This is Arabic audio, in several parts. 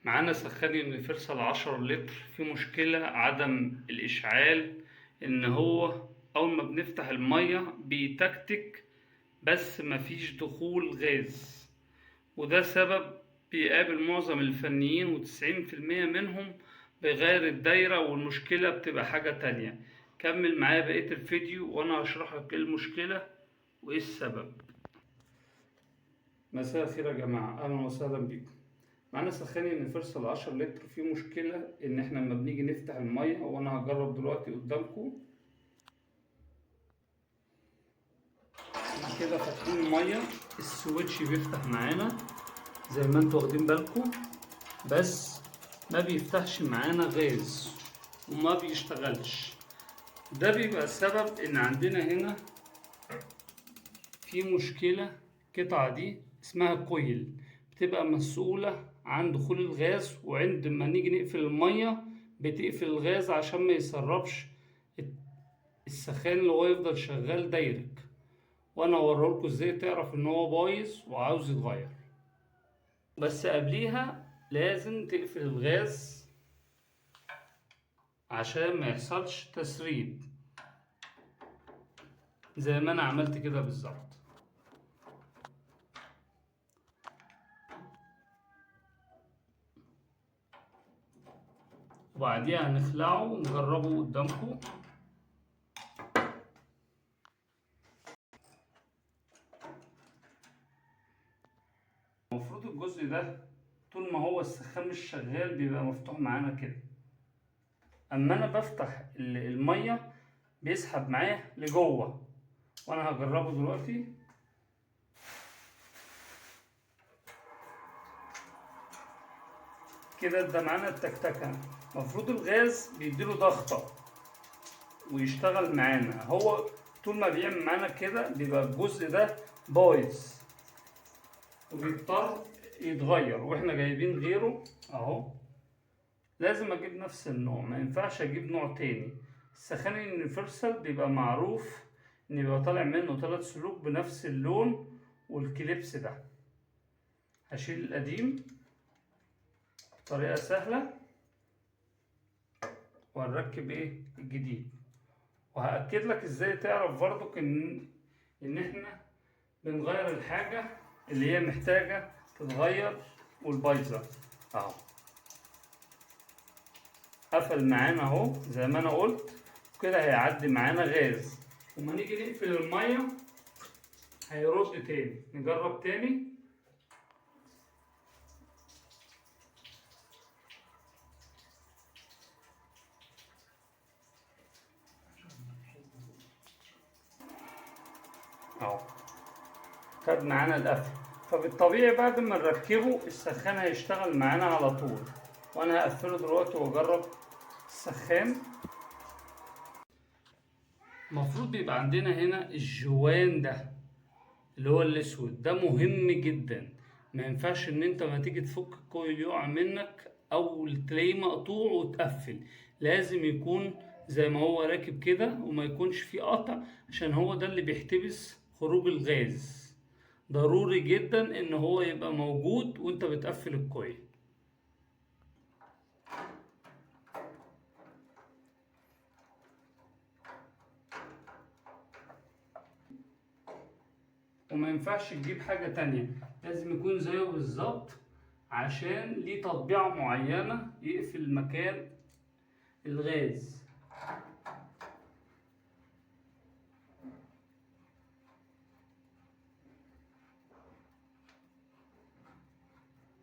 معانا سخان يونيفرسال 10 لتر. في مشكلة عدم الإشعال، إن هو أول ما بنفتح المية بيتكتك بس مفيش دخول غاز، وده سبب بيقابل معظم الفنيين و90% منهم بيغير الدايرة، والمشكلة بتبقى حاجة تانية. كمل معايا بقية الفيديو وأنا هشرحلك إيه المشكلة وإيه السبب. مساء الخير يا جماعة، أهلا وسهلا بيكم. معانا سخان يونيفرسال 10 لتر. في مشكلة إن إحنا لما بنيجي نفتح المية، وأنا هجرب دلوقتي قدامكم كده. فاتحين المية، السويتش بيفتح معانا زي ما انتوا واخدين بالكم، بس ما بيفتحش معانا غاز وما بيشتغلش. ده بيبقى السبب إن عندنا هنا في مشكلة. القطعة دي اسمها كويل، بتبقى مسؤولة عن دخول الغاز، وعند ما نيجي نقفل المية بتقفل الغاز عشان ما يسربش السخان اللي هو يفضل شغال دايركت. وانا اوريلكوا ازاي تعرف ان هو بايظ وعاوز يتغير، بس قبليها لازم تقفل الغاز عشان ما يحصلش تسريب زي ما انا عملت كده بالظبط. وبعديها هنخلعه ونجربه قدامكم. المفروض الجزء ده طول ما هو السخان مش شغال بيبقى مفتوح معانا كده، اما انا بفتح المية بيسحب معاه لجوه، وانا هجربه دلوقتي. كده ده معانا التكتكة. المفروض الغاز بيديله ضغطة ويشتغل معانا. هو طول ما بيعمل معانا كده بيبقى الجزء ده بايظ وبيضطر يتغير، واحنا جايبين غيره اهو. لازم اجيب نفس النوع، ما ينفعش اجيب نوع تاني. السخان اليونيفرسال بيبقى معروف ان بيبقى طالع منه 3 سلوك بنفس اللون والكليبس ده. هشيل القديم بطريقة سهلة وهنركب ايه الجديد، وهأكد لك ازاي تعرف برضك ان احنا بنغير الحاجة اللي هي محتاجة تتغير والبايظة اهو. قفل معانا اهو زي ما انا قلت، كده هيعدي معانا غاز، وما نيجي نقفل المية هيرد تاني. نجرب تاني. اهو خد معانا القفل. فبالطبيعي بعد ما نركبه السخان هيشتغل معانا على طول، وانا هقفله دلوقتي واجرب السخان. المفروض بيبقى عندنا هنا الجوان ده اللي هو الاسود ده مهم جدا. ما ينفعش ان انت ما تيجي تفك الكويل يقع منك او تلاقيه مقطوع وتقفل. لازم يكون زي ما هو راكب كده وما يكونش فيه قطع، عشان هو ده اللي بيحتبس خروج الغاز. ضروري جدا ان هو يبقى موجود وانت بتقفل الكويل. وما ينفعش تجيب حاجة تانية، لازم يكون زيه بالظبط عشان ليه تطبيعة معينة يقفل مكان الغاز.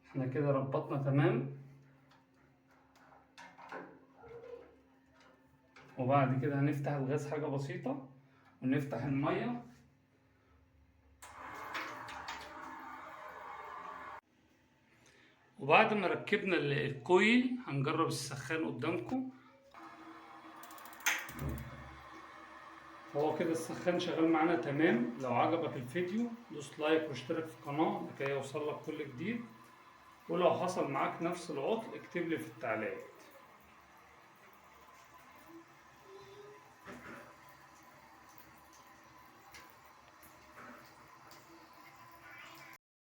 احنا كده ربطنا تمام، وبعد كده هنفتح الغاز حاجة بسيطة ونفتح المية. وبعد ما ركبنا الكويل هنجرب السخان قدامكم. هو كده السخان شغال معانا تمام. لو عجبك الفيديو دوس لايك واشترك في القناة لكي يوصلك كل جديد، ولو حصل معاك نفس العطل اكتب لي في التعليق.